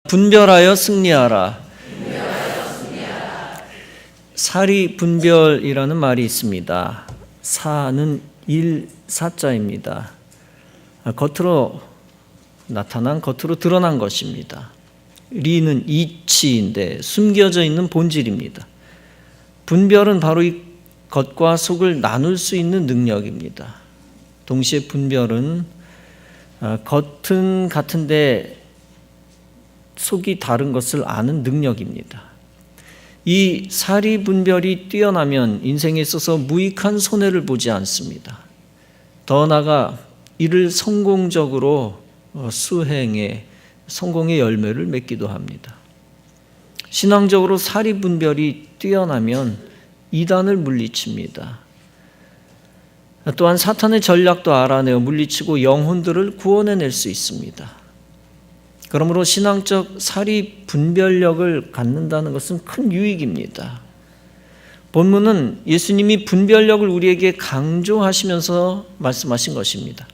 분별하여 승리하라. 사리 분별이라는 말이 있습니다. 사는 일사자입니다. 겉으로 나타난, 겉으로 드러난 것입니다. 리는 이치인데 숨겨져 있는 본질입니다. 분별은 바로 이 겉과 속을 나눌 수 있는 능력입니다. 동시에 분별은 겉은 같은데 속이 다른 것을 아는 능력입니다. 이 사리 분별이 뛰어나면 인생에 있어서 무익한 손해를 보지 않습니다. 더 나아가 이를 성공적으로 수행해 성공의 열매를 맺기도 합니다. 신앙적으로 사리 분별이 뛰어나면 이단을 물리칩니다. 또한 사탄의 전략도 알아내어 물리치고 영혼들을 구원해낼 수 있습니다. 그러므로 신앙적 사리 분별력을 갖는다는 것은 큰 유익입니다. 본문은 예수님이 분별력을 우리에게 강조하시면서 말씀하신 것입니다.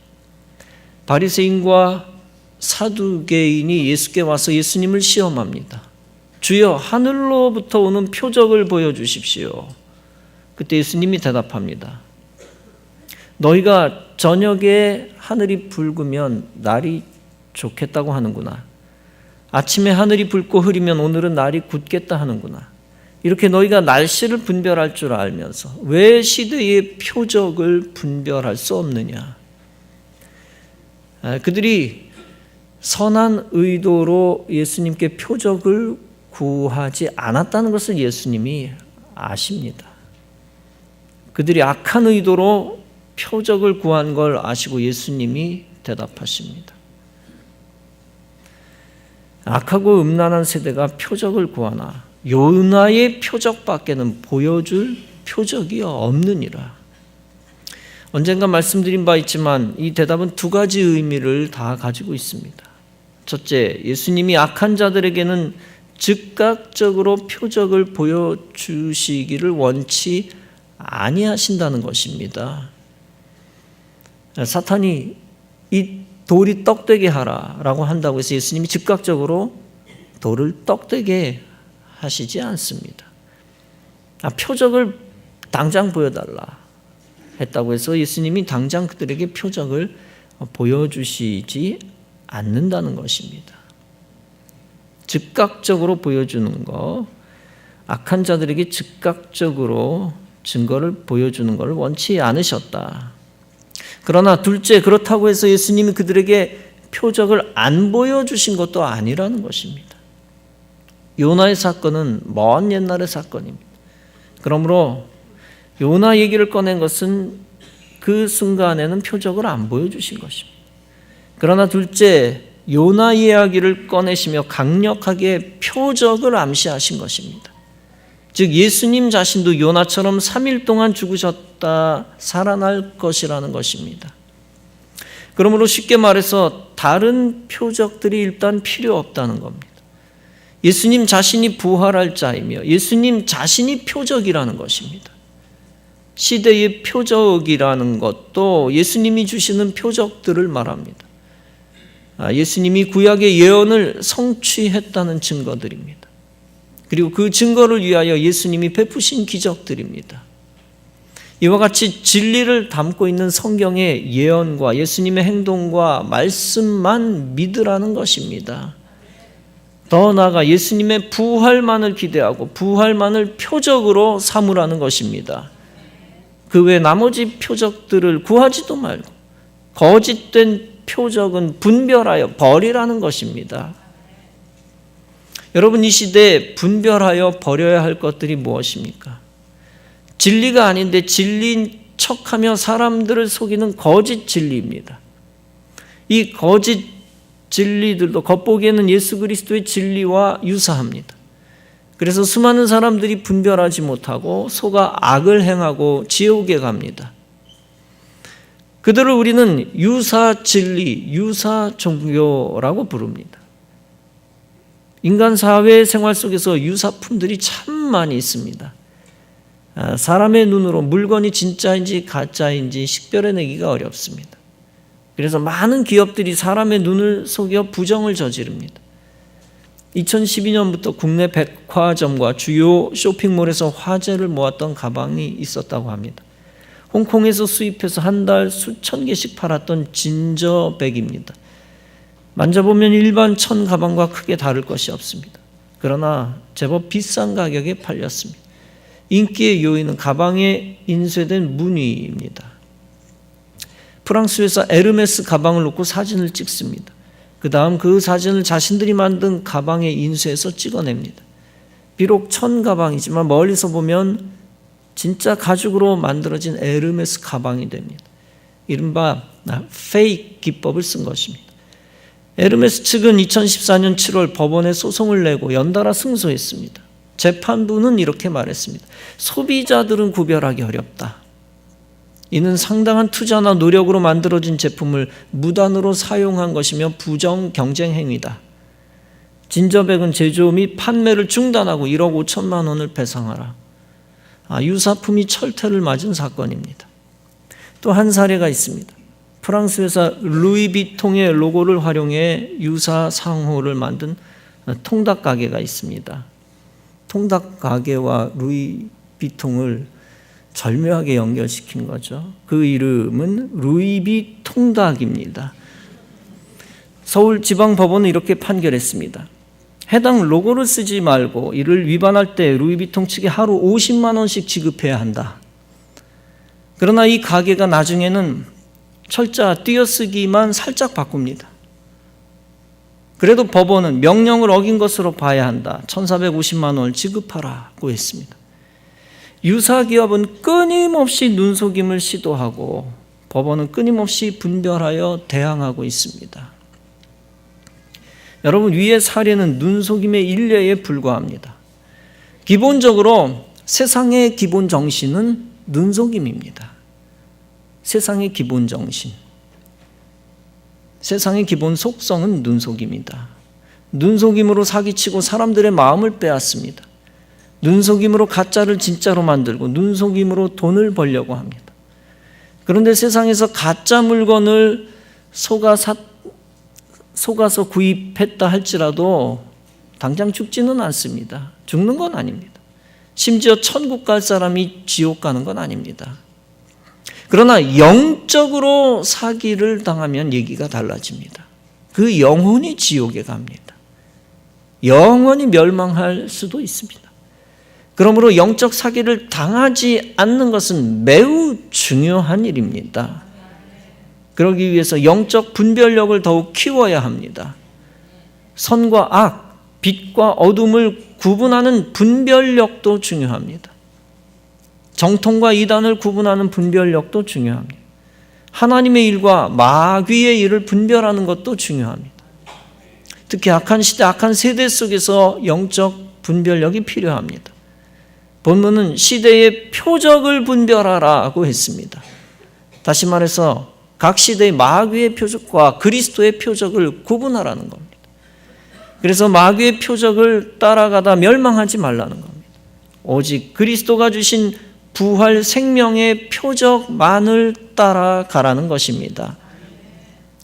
바리새인과 사두개인이 예수께 와서 예수님을 시험합니다. 주여, 하늘로부터 오는 표적을 보여주십시오. 그때 예수님이 대답합니다. 너희가 저녁에 하늘이 붉으면 날이 좋겠다고 하는구나. 아침에 하늘이 붉고 흐리면 오늘은 날이 굳겠다 하는구나. 이렇게 너희가 날씨를 분별할 줄 알면서 왜 시대의 표적을 분별할 수 없느냐. 그들이 선한 의도로 예수님께 표적을 구하지 않았다는 것을 예수님이 아십니다. 그들이 악한 의도로 표적을 구한 걸 아시고 예수님이 대답하십니다. 악하고 음란한 세대가 표적을 구하나 요나의 표적밖에는 보여줄 표적이 없느니라. 언젠가 말씀드린 바 있지만 이 대답은 두 가지 의미를 다 가지고 있습니다. 첫째, 예수님이 악한 자들에게는 즉각적으로 표적을 보여주시기를 원치 아니하신다는 것입니다. 사탄이 이 돌이 떡되게 하라라고 한다고 해서 예수님이 즉각적으로 돌을 떡되게 하시지 않습니다. 표적을 당장 보여달라 했다고 해서 예수님이 당장 그들에게 표적을 보여주시지 않는다는 것입니다. 즉각적으로 보여주는 것, 악한 자들에게 즉각적으로 증거를 보여주는 것을 원치 않으셨다. 그러나 둘째, 그렇다고 해서 예수님이 그들에게 표적을 안 보여주신 것도 아니라는 것입니다. 요나의 사건은 먼 옛날의 사건입니다. 그러므로 요나 얘기를 꺼낸 것은 그 순간에는 표적을 안 보여주신 것입니다. 그러나 둘째, 요나 이야기를 꺼내시며 강력하게 표적을 암시하신 것입니다. 즉 예수님 자신도 요나처럼 3일 동안 죽으셨다 살아날 것이라는 것입니다. 그러므로 쉽게 말해서 다른 표적들이 일단 필요 없다는 겁니다. 예수님 자신이 부활할 자이며 예수님 자신이 표적이라는 것입니다. 시대의 표적이라는 것도 예수님이 주시는 표적들을 말합니다. 예수님이 구약의 예언을 성취했다는 증거들입니다. 그리고 그 증거를 위하여 예수님이 베푸신 기적들입니다. 이와 같이 진리를 담고 있는 성경의 예언과 예수님의 행동과 말씀만 믿으라는 것입니다. 더 나아가 예수님의 부활만을 기대하고 부활만을 표적으로 삼으라는 것입니다. 그 외 나머지 표적들을 구하지도 말고 거짓된 표적은 분별하여 버리라는 것입니다. 여러분, 이 시대에 분별하여 버려야 할 것들이 무엇입니까? 진리가 아닌데 진리인 척하며 사람들을 속이는 거짓 진리입니다. 이 거짓 진리들도 겉보기에는 예수 그리스도의 진리와 유사합니다. 그래서 수많은 사람들이 분별하지 못하고 속아 악을 행하고 지옥에 갑니다. 그들을 우리는 유사 진리, 유사 종교라고 부릅니다. 인간 사회 생활 속에서 유사품들이 참 많이 있습니다. 사람의 눈으로 물건이 진짜인지 가짜인지 식별해내기가 어렵습니다. 그래서 많은 기업들이 사람의 눈을 속여 부정을 저지릅니다. 2012년부터 국내 백화점과 주요 쇼핑몰에서 화제를 모았던 가방이 있었다고 합니다. 홍콩에서 수입해서 한 달 수천 개씩 팔았던 진저백입니다. 만져보면 일반 천 가방과 크게 다를 것이 없습니다. 그러나 제법 비싼 가격에 팔렸습니다. 인기의 요인은 가방에 인쇄된 무늬입니다. 프랑스 회사 에르메스 가방을 놓고 사진을 찍습니다. 그 다음 그 사진을 자신들이 만든 가방에 인쇄해서 찍어냅니다. 비록 천 가방이지만 멀리서 보면 진짜 가죽으로 만들어진 에르메스 가방이 됩니다. 이른바 페이크 기법을 쓴 것입니다. 에르메스 측은 2014년 7월 법원에 소송을 내고 연달아 승소했습니다. 재판부는 이렇게 말했습니다. 소비자들은 구별하기 어렵다. 이는 상당한 투자나 노력으로 만들어진 제품을 무단으로 사용한 것이며 부정 경쟁 행위다. 진저백은 제조 및 판매를 중단하고 1억 5천만 원을 배상하라. 유사품이 철퇴를 맞은 사건입니다. 또 한 사례가 있습니다. 프랑스 회사 루이비통의 로고를 활용해 유사 상호를 만든 통닭 가게가 있습니다. 통닭 가게와 루이비통을 절묘하게 연결시킨 거죠. 그 이름은 루이비통닭입니다. 서울지방법원은 이렇게 판결했습니다. 해당 로고를 쓰지 말고 이를 위반할 때 루이비통 측에 하루 50만 원씩 지급해야 한다. 그러나 이 가게가 나중에는 철자 띄어쓰기만 살짝 바꿉니다. 그래도 법원은 명령을 어긴 것으로 봐야 한다. 1,450만 원을 지급하라고 했습니다. 유사기업은 끊임없이 눈속임을 시도하고 법원은 끊임없이 분별하여 대항하고 있습니다. 여러분, 위의 사례는 눈속임의 일례에 불과합니다. 기본적으로 세상의 기본 정신은 눈속임입니다. 세상의 기본 정신, 세상의 기본 속성은 눈속임이다. 눈속임으로 사기치고 사람들의 마음을 빼앗습니다. 눈속임으로 가짜를 진짜로 만들고 눈속임으로 돈을 벌려고 합니다. 그런데 세상에서 가짜 물건을 속아서 구입했다 할지라도 당장 죽지는 않습니다. 죽는 건 아닙니다. 심지어 천국 갈 사람이 지옥 가는 건 아닙니다. 그러나 영적으로 사기를 당하면 얘기가 달라집니다. 그 영혼이 지옥에 갑니다. 영원히 멸망할 수도 있습니다. 그러므로 영적 사기를 당하지 않는 것은 매우 중요한 일입니다. 그러기 위해서 영적 분별력을 더욱 키워야 합니다. 선과 악, 빛과 어둠을 구분하는 분별력도 중요합니다. 정통과 이단을 구분하는 분별력도 중요합니다. 하나님의 일과 마귀의 일을 분별하는 것도 중요합니다. 특히 악한 시대, 악한 세대 속에서 영적 분별력이 필요합니다. 본문은 시대의 표적을 분별하라고 했습니다. 다시 말해서 각 시대의 마귀의 표적과 그리스도의 표적을 구분하라는 겁니다. 그래서 마귀의 표적을 따라가다 멸망하지 말라는 겁니다. 오직 그리스도가 주신 부활 생명의 표적만을 따라가라는 것입니다.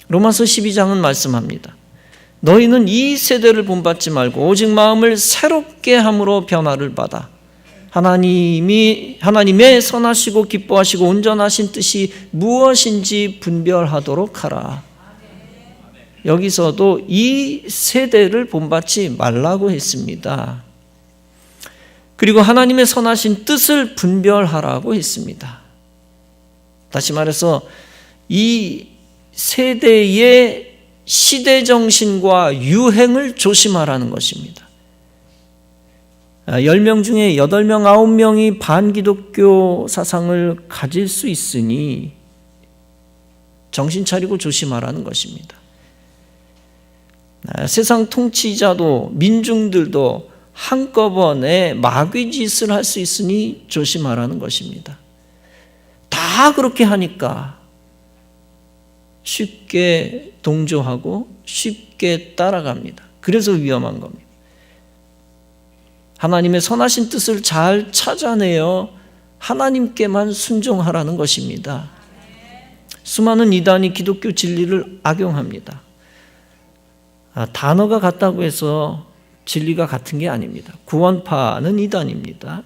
로마서 12장은 말씀합니다. 너희는 이 세대를 본받지 말고 오직 마음을 새롭게 함으로 변화를 받아 하나님의 선하시고 기뻐하시고 온전하신 뜻이 무엇인지 분별하도록 하라. 여기서도 이 세대를 본받지 말라고 했습니다. 그리고 하나님의 선하신 뜻을 분별하라고 했습니다. 다시 말해서 이 세대의 시대 정신과 유행을 조심하라는 것입니다. 10명 중에 8명, 9명이 반기독교 사상을 가질 수 있으니 정신 차리고 조심하라는 것입니다. 세상 통치자도 민중들도 한꺼번에 마귀짓을 할 수 있으니 조심하라는 것입니다. 다 그렇게 하니까 쉽게 동조하고 쉽게 따라갑니다. 그래서 위험한 겁니다. 하나님의 선하신 뜻을 잘 찾아내어 하나님께만 순종하라는 것입니다. 수많은 이단이 기독교 진리를 악용합니다. 단어가 같다고 해서 진리가 같은 게 아닙니다. 구원파는 이단입니다.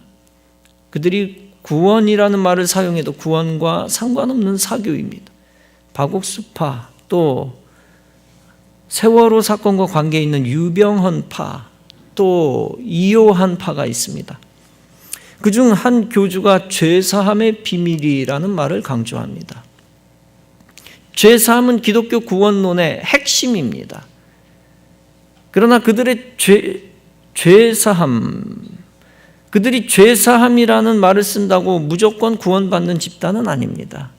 그들이 구원이라는 말을 사용해도 구원과 상관없는 사교입니다. 박옥수파, 또 세월호 사건과 관계 있는 유병헌파, 또 이요한파가 있습니다. 그중 한 교주가 죄사함의 비밀이라는 말을 강조합니다. 죄사함은 기독교 구원론의 핵심입니다. 그러나 그들의 그들이 죄사함이라는 말을 쓴다고 무조건 구원받는 집단은 아닙니다.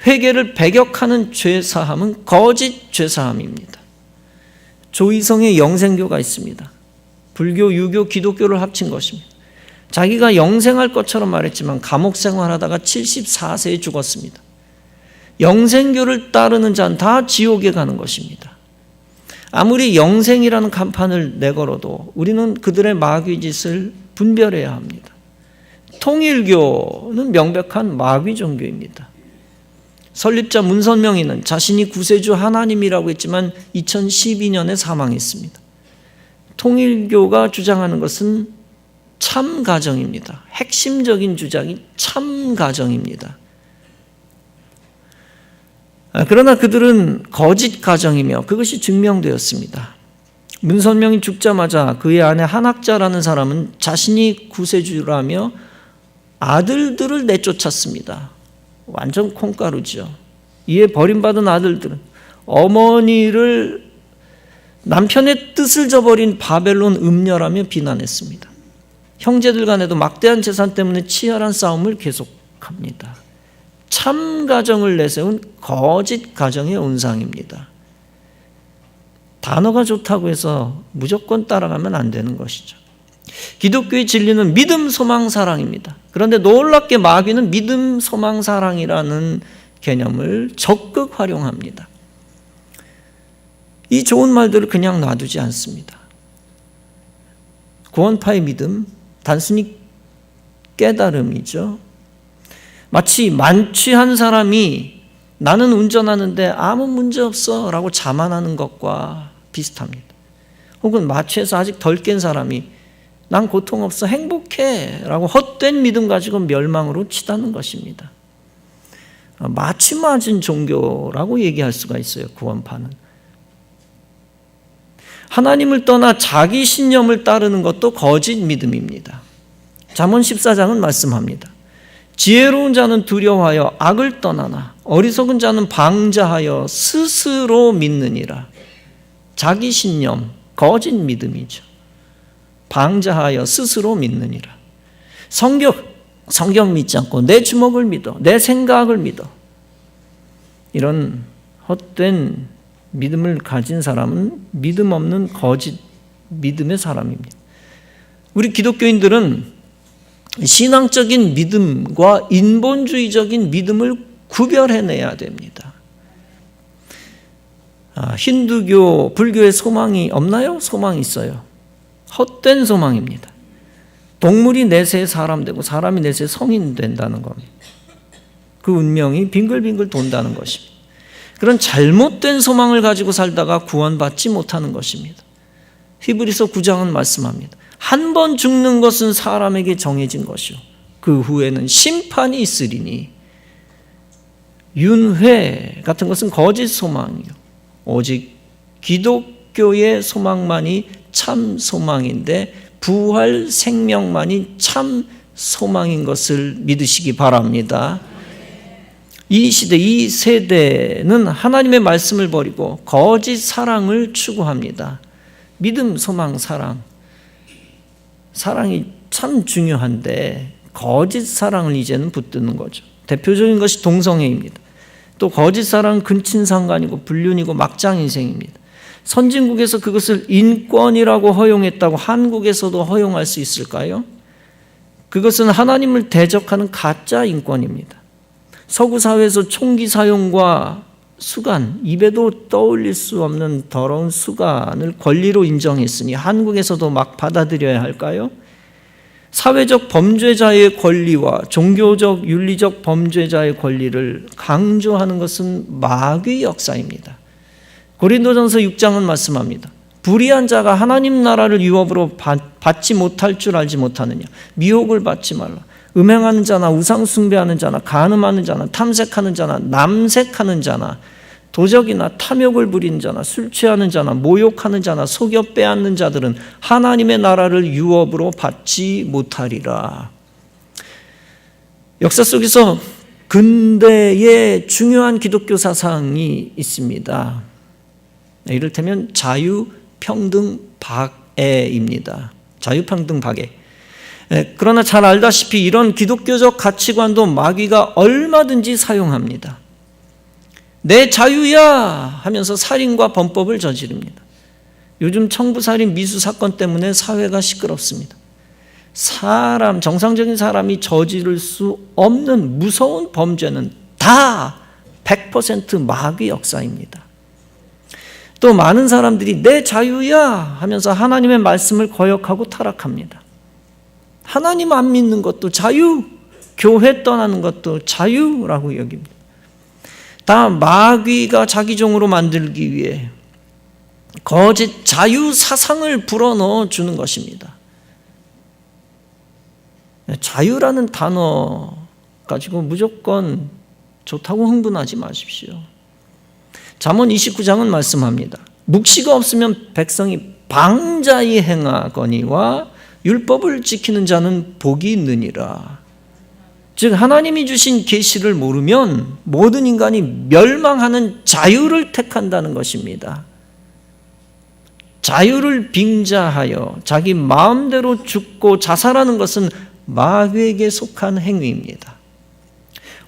회개를 배격하는 죄사함은 거짓 죄사함입니다. 조이성의 영생교가 있습니다. 불교, 유교, 기독교를 합친 것입니다. 자기가 영생할 것처럼 말했지만 감옥 생활하다가 74세에 죽었습니다. 영생교를 따르는 자는 다 지옥에 가는 것입니다. 아무리 영생이라는 간판을 내걸어도 우리는 그들의 마귀 짓을 분별해야 합니다. 통일교는 명백한 마귀 종교입니다. 설립자 문선명이는 자신이 구세주 하나님이라고 했지만 2012년에 사망했습니다. 통일교가 주장하는 것은 참가정입니다. 핵심적인 주장이 참가정입니다. 그러나 그들은 거짓 가정이며 그것이 증명되었습니다. 문선명이 죽자마자 그의 아내 한학자라는 사람은 자신이 구세주라며 아들들을 내쫓았습니다. 완전 콩가루죠. 이에 버림받은 아들들은 어머니를 남편의 뜻을 저버린 바벨론 음녀라며 비난했습니다. 형제들 간에도 막대한 재산 때문에 치열한 싸움을 계속합니다. 참 가정을 내세운 거짓 가정의 온상입니다. 단어가 좋다고 해서 무조건 따라가면 안 되는 것이죠. 기독교의 진리는 믿음, 소망, 사랑입니다. 그런데 놀랍게 마귀는 믿음, 소망, 사랑이라는 개념을 적극 활용합니다. 이 좋은 말들을 그냥 놔두지 않습니다. 구원파의 믿음, 단순히 깨달음이죠. 마치 만취한 사람이 나는 운전하는데 아무 문제 없어 라고 자만하는 것과 비슷합니다. 혹은 마취해서 아직 덜 깬 사람이 난 고통 없어 행복해 라고 헛된 믿음 가지고 멸망으로 치닫는 것입니다. 마취 맞은 종교라고 얘기할 수가 있어요. 구원파는. 하나님을 떠나 자기 신념을 따르는 것도 거짓 믿음입니다. 잠언 14장은 말씀합니다. 지혜로운 자는 두려워하여 악을 떠나나 어리석은 자는 방자하여 스스로 믿느니라. 자기 신념, 거짓 믿음이죠. 방자하여 스스로 믿느니라. 성경 믿지 않고 내 주먹을 믿어, 내 생각을 믿어. 이런 헛된 믿음을 가진 사람은 믿음 없는 거짓 믿음의 사람입니다. 우리 기독교인들은 신앙적인 믿음과 인본주의적인 믿음을 구별해내야 됩니다. 힌두교, 불교에 소망이 없나요? 소망이 있어요. 헛된 소망입니다. 동물이 내세에 사람 되고 사람이 내세에 성인 된다는 겁니다. 그 운명이 빙글빙글 돈다는 것입니다. 그런 잘못된 소망을 가지고 살다가 구원받지 못하는 것입니다. 히브리서 9장은 말씀합니다. 한 번 죽는 것은 사람에게 정해진 것이요 그 후에는 심판이 있으리니 윤회 같은 것은 거짓 소망이요 오직 기독교의 소망만이 참 소망인데 부활 생명만이 참 소망인 것을 믿으시기 바랍니다. 이 시대, 이 세대는 하나님의 말씀을 버리고 거짓 사랑을 추구합니다. 믿음, 소망, 사랑. 사랑이 참 중요한데 거짓 사랑을 이제는 붙드는 거죠. 대표적인 것이 동성애입니다. 또 거짓 사랑은 근친상간이고 불륜이고 막장인생입니다. 선진국에서 그것을 인권이라고 허용했다고 한국에서도 허용할 수 있을까요? 그것은 하나님을 대적하는 가짜 인권입니다. 서구 사회에서 총기 사용과 수간, 입에도 떠올릴 수 없는 더러운 수간을 권리로 인정했으니 한국에서도 막 받아들여야 할까요? 사회적 범죄자의 권리와 종교적, 윤리적 범죄자의 권리를 강조하는 것은 마귀 역사입니다. 고린도전서 6장은 말씀합니다. 불의한 자가 하나님 나라를 유업으로 받지 못할 줄 알지 못하느냐. 미혹을 받지 말라. 음행하는 자나 우상 숭배하는 자나 간음하는 자나 탐색하는 자나 남색하는 자나 도적이나 탐욕을 부리는 자나 술 취하는 자나 모욕하는 자나 속여 빼앗는 자들은 하나님의 나라를 유업으로 받지 못하리라. 역사 속에서 근대의 중요한 기독교 사상이 있습니다. 이를테면 자유평등박애입니다. 자유평등박애. 그러나 잘 알다시피 이런 기독교적 가치관도 마귀가 얼마든지 사용합니다. 내 자유야 하면서 살인과 범법을 저지릅니다. 요즘 청부살인 미수 사건 때문에 사회가 시끄럽습니다. 정상적인 사람이 저지를 수 없는 무서운 범죄는 다 100% 마귀 역사입니다. 또 많은 사람들이 내 자유야 하면서 하나님의 말씀을 거역하고 타락합니다. 하나님 안 믿는 것도 자유, 교회 떠나는 것도 자유라고 여깁니다. 다 마귀가 자기 종으로 만들기 위해 거짓 자유 사상을 불어넣어 주는 것입니다. 자유라는 단어 가지고 무조건 좋다고 흥분하지 마십시오. 잠언 29장은 말씀합니다. 묵시가 없으면 백성이 방자히 행하거니와 율법을 지키는 자는 복이 있느니라. 즉 하나님이 주신 계시를 모르면 모든 인간이 멸망하는 자유를 택한다는 것입니다. 자유를 빙자하여 자기 마음대로 죽고 자살하는 것은 마귀에게 속한 행위입니다.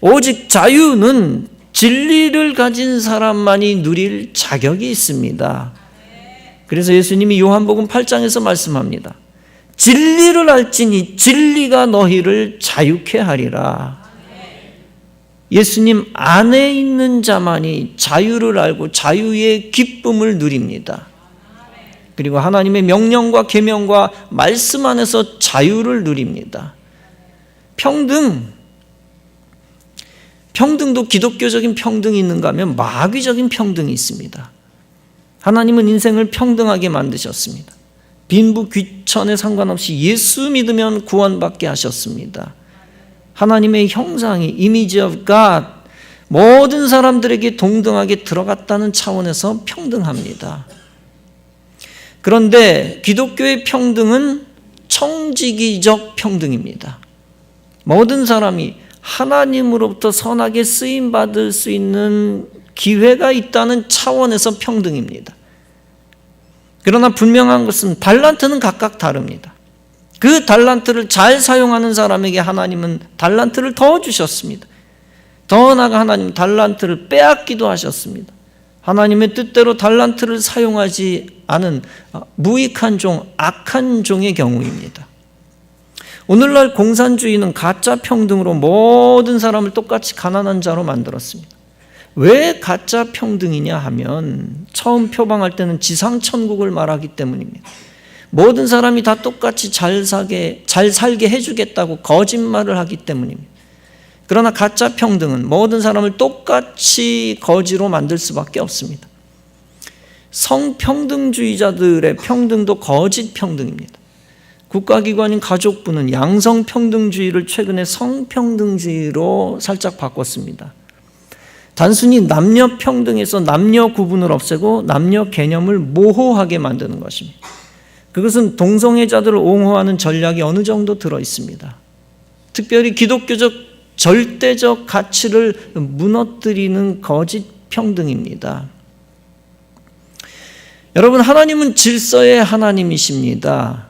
오직 자유는 진리를 가진 사람만이 누릴 자격이 있습니다. 그래서 예수님이 요한복음 8장에서 말씀합니다. 진리를 알지니 진리가 너희를 자유케 하리라. 예수님 안에 있는 자만이 자유를 알고 자유의 기쁨을 누립니다. 그리고 하나님의 명령과 계명과 말씀 안에서 자유를 누립니다. 평등도 기독교적인 평등이 있는가 하면 마귀적인 평등이 있습니다. 하나님은 인생을 평등하게 만드셨습니다. 빈부 귀천에 상관없이 예수 믿으면 구원받게 하셨습니다. 하나님의 형상이 Image of God, 모든 사람들에게 동등하게 들어갔다는 차원에서 평등합니다. 그런데 기독교의 평등은 청지기적 평등입니다. 모든 사람이 하나님으로부터 선하게 쓰임받을 수 있는 기회가 있다는 차원에서 평등입니다. 그러나 분명한 것은 달란트는 각각 다릅니다. 그 달란트를 잘 사용하는 사람에게 하나님은 달란트를 더 주셨습니다. 더 나아가 하나님은 달란트를 빼앗기도 하셨습니다. 하나님의 뜻대로 달란트를 사용하지 않은 무익한 종, 악한 종의 경우입니다. 오늘날 공산주의는 가짜 평등으로 모든 사람을 똑같이 가난한 자로 만들었습니다. 왜 가짜 평등이냐 하면 처음 표방할 때는 지상천국을 말하기 때문입니다. 모든 사람이 다 똑같이 잘 살게 해주겠다고 거짓말을 하기 때문입니다. 그러나 가짜 평등은 모든 사람을 똑같이 거지로 만들 수밖에 없습니다. 성평등주의자들의 평등도 거짓 평등입니다. 국가기관인 가족부는 양성평등주의를 최근에 성평등주의로 살짝 바꿨습니다. 단순히 남녀 평등에서 남녀 구분을 없애고 남녀 개념을 모호하게 만드는 것입니다. 그것은 동성애자들을 옹호하는 전략이 어느 정도 들어 있습니다. 특별히 기독교적 절대적 가치를 무너뜨리는 거짓 평등입니다. 여러분, 하나님은 질서의 하나님이십니다.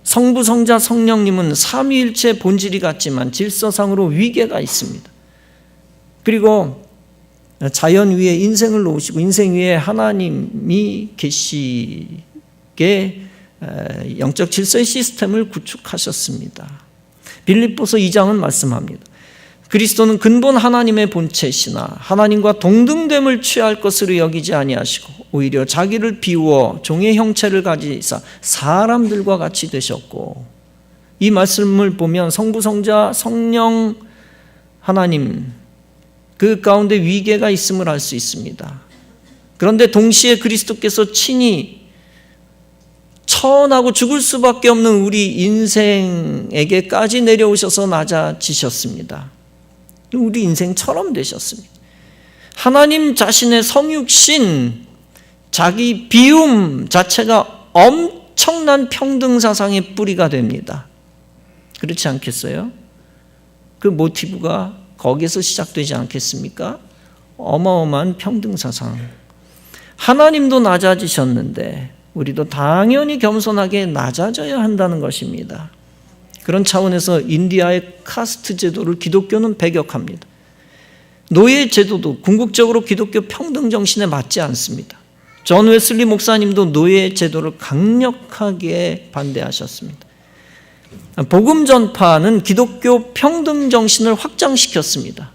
성부, 성자, 성령님은 삼위일체 본질이 같지만 질서상으로 위계가 있습니다. 그리고 자연 위에 인생을 놓으시고 인생 위에 하나님이 계시게 영적 질서의 시스템을 구축하셨습니다. 빌립보서 2장은 말씀합니다. 그리스도는 근본 하나님의 본체시나 하나님과 동등됨을 취할 것으로 여기지 아니하시고 오히려 자기를 비우어 종의 형체를 가지사 사람들과 같이 되셨고, 이 말씀을 보면 성부, 성자, 성령 하나님 그 가운데 위계가 있음을 알 수 있습니다. 그런데 동시에 그리스도께서 친히 천하고 죽을 수밖에 없는 우리 인생에게까지 내려오셔서 낮아지셨습니다. 우리 인생처럼 되셨습니다. 하나님 자신의 성육신, 자기 비움 자체가 엄청난 평등사상의 뿌리가 됩니다. 그렇지 않겠어요? 그 모티브가 거기서 시작되지 않겠습니까? 어마어마한 평등사상. 하나님도 낮아지셨는데 우리도 당연히 겸손하게 낮아져야 한다는 것입니다. 그런 차원에서 인디아의 카스트 제도를 기독교는 배격합니다. 노예 제도도 궁극적으로 기독교 평등 정신에 맞지 않습니다. 존 웨슬리 목사님도 노예 제도를 강력하게 반대하셨습니다. 복음 전파는 기독교 평등 정신을 확장시켰습니다.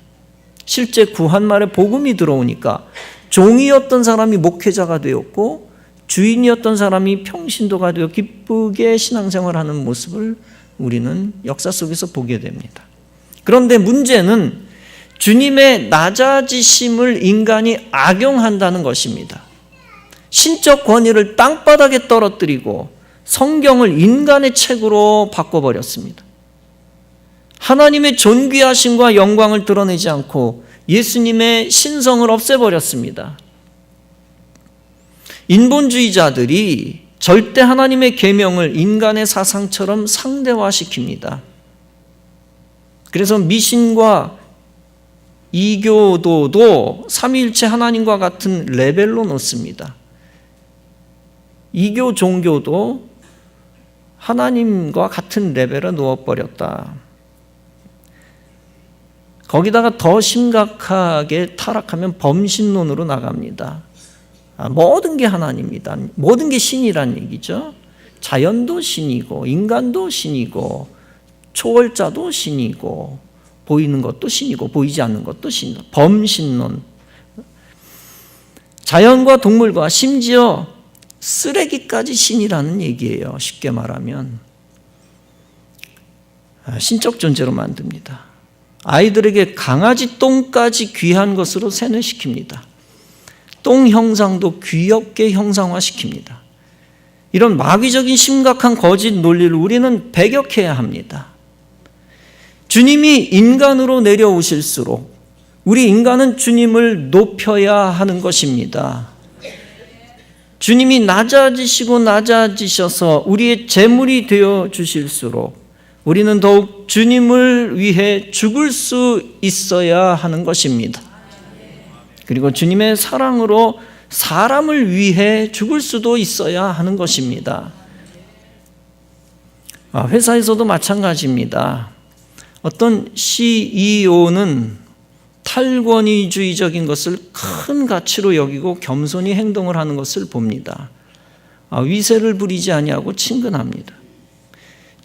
실제 구한말에 복음이 들어오니까 종이었던 사람이 목회자가 되었고 주인이었던 사람이 평신도가 되어 기쁘게 신앙생활하는 모습을 우리는 역사 속에서 보게 됩니다. 그런데 문제는 주님의 낮아지심을 인간이 악용한다는 것입니다. 신적 권위를 땅바닥에 떨어뜨리고 성경을 인간의 책으로 바꿔버렸습니다. 하나님의 존귀하심과 영광을 드러내지 않고 예수님의 신성을 없애버렸습니다. 인본주의자들이 절대 하나님의 계명을 인간의 사상처럼 상대화시킵니다. 그래서 미신과 이교도도 삼위일체 하나님과 같은 레벨로 놓습니다. 이교 종교도 하나님과 같은 레벨에 놓아버렸다. 거기다가 더 심각하게 타락하면 범신론으로 나갑니다. 모든 게 하나님이다. 모든 게 신이란 얘기죠. 자연도 신이고 인간도 신이고 초월자도 신이고 보이는 것도 신이고 보이지 않는 것도 신이다. 범신론. 자연과 동물과 심지어 쓰레기까지 신이라는 얘기예요. 쉽게 말하면 신적 존재로 만듭니다. 아이들에게 강아지 똥까지 귀한 것으로 세뇌시킵니다. 똥 형상도 귀엽게 형상화시킵니다. 이런 마귀적인 심각한 거짓 논리를 우리는 배격해야 합니다. 주님이 인간으로 내려오실수록 우리 인간은 주님을 높여야 하는 것입니다. 주님이 낮아지시고 낮아지셔서 우리의 제물이 되어 주실수록 우리는 더욱 주님을 위해 죽을 수 있어야 하는 것입니다. 그리고 주님의 사랑으로 사람을 위해 죽을 수도 있어야 하는 것입니다. 회사에서도 마찬가지입니다. 어떤 CEO는 탈권위주의적인 것을 큰 가치로 여기고 겸손히 행동을 하는 것을 봅니다. 위세를 부리지 아니하고 친근합니다.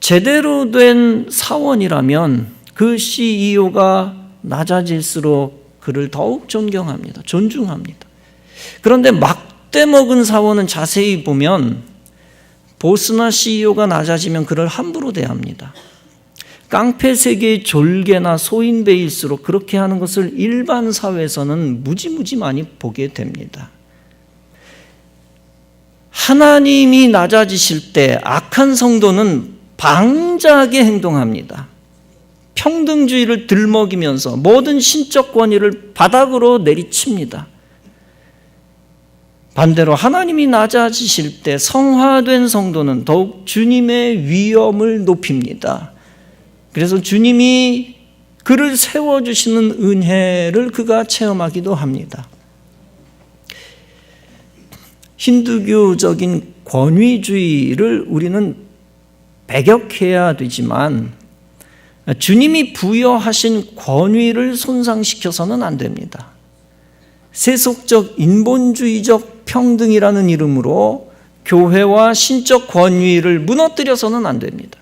제대로 된 사원이라면 그 CEO가 낮아질수록 그를 더욱 존경합니다. 존중합니다. 그런데 막대 먹은 사원은 자세히 보면 보스나 CEO가 낮아지면 그를 함부로 대합니다. 깡패 세계의 졸개나 소인배일수록 그렇게 하는 것을 일반 사회에서는 무지무지 많이 보게 됩니다. 하나님이 낮아지실 때 악한 성도는 방자하게 행동합니다. 평등주의를 들먹이면서 모든 신적 권위를 바닥으로 내리칩니다. 반대로 하나님이 낮아지실 때 성화된 성도는 더욱 주님의 위엄을 높입니다. 그래서 주님이 그를 세워주시는 은혜를 그가 체험하기도 합니다. 힌두교적인 권위주의를 우리는 배격해야 되지만 주님이 부여하신 권위를 손상시켜서는 안 됩니다. 세속적 인본주의적 평등이라는 이름으로 교회와 신적 권위를 무너뜨려서는 안 됩니다.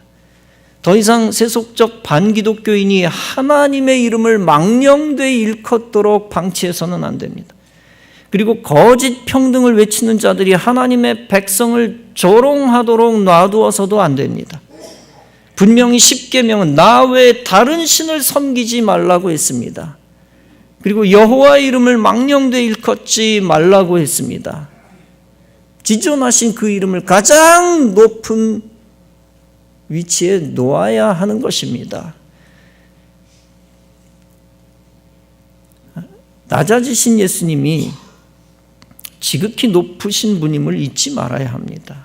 더 이상 세속적 반기독교인이 하나님의 이름을 망령되이 일컫도록 방치해서는 안 됩니다. 그리고 거짓 평등을 외치는 자들이 하나님의 백성을 조롱하도록 놔두어서도 안 됩니다. 분명히 십계명은 나 외에 다른 신을 섬기지 말라고 했습니다. 그리고 여호와의 이름을 망령되이 일컫지 말라고 했습니다. 지존하신 그 이름을 가장 높은 위치에 놓아야 하는 것입니다. 낮아지신 예수님이 지극히 높으신 분임을 잊지 말아야 합니다.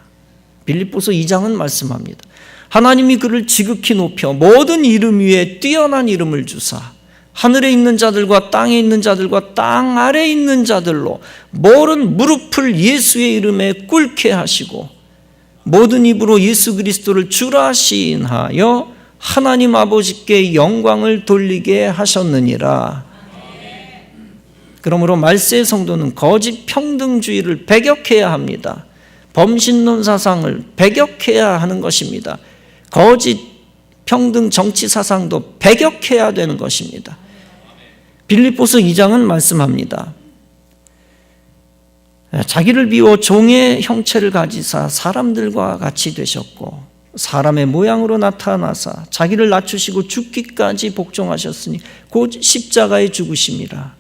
빌립보서 2장은 말씀합니다. 하나님이 그를 지극히 높여 모든 이름 위에 뛰어난 이름을 주사 하늘에 있는 자들과 땅에 있는 자들과 땅 아래에 있는 자들로 모든 무릎을 예수의 이름에 꿇게 하시고 모든 입으로 예수 그리스도를 주라 시인하여 하나님 아버지께 영광을 돌리게 하셨느니라. 그러므로 말세의 성도는 거짓 평등주의를 배격해야 합니다. 범신론 사상을 배격해야 하는 것입니다. 거짓 평등 정치 사상도 배격해야 되는 것입니다. 빌립보서 2장은 말씀합니다. 자기를 비워 종의 형체를 가지사 사람들과 같이 되셨고 사람의 모양으로 나타나사 자기를 낮추시고 죽기까지 복종하셨으니 곧 십자가에 죽으심이라.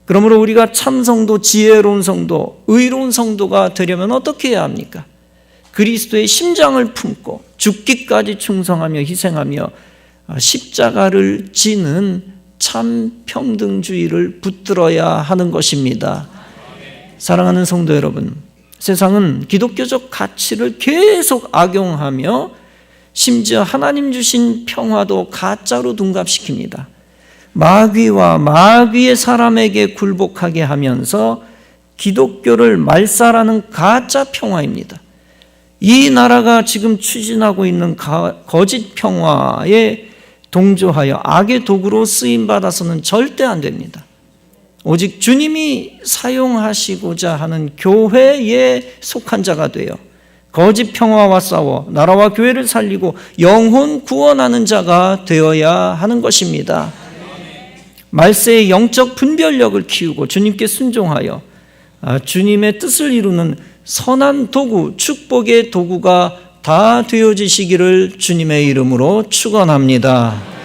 그러므로 우리가 참 성도, 지혜로운 성도, 의로운 성도가 되려면 어떻게 해야 합니까? 그리스도의 심장을 품고 죽기까지 충성하며 희생하며 십자가를 지는 참 평등주의를 붙들어야 하는 것입니다. 사랑하는 성도 여러분, 세상은 기독교적 가치를 계속 악용하며 심지어 하나님 주신 평화도 가짜로 둔갑시킵니다. 마귀와 마귀의 사람에게 굴복하게 하면서 기독교를 말살하는 가짜 평화입니다. 이 나라가 지금 추진하고 있는 거짓 평화에 동조하여 악의 도구로 쓰임받아서는 절대 안 됩니다. 오직 주님이 사용하시고자 하는 교회에 속한 자가 되어 거짓 평화와 싸워 나라와 교회를 살리고 영혼 구원하는 자가 되어야 하는 것입니다. 말세의 영적 분별력을 키우고 주님께 순종하여 주님의 뜻을 이루는 선한 도구, 축복의 도구가 다 되어지시기를 주님의 이름으로 축원합니다.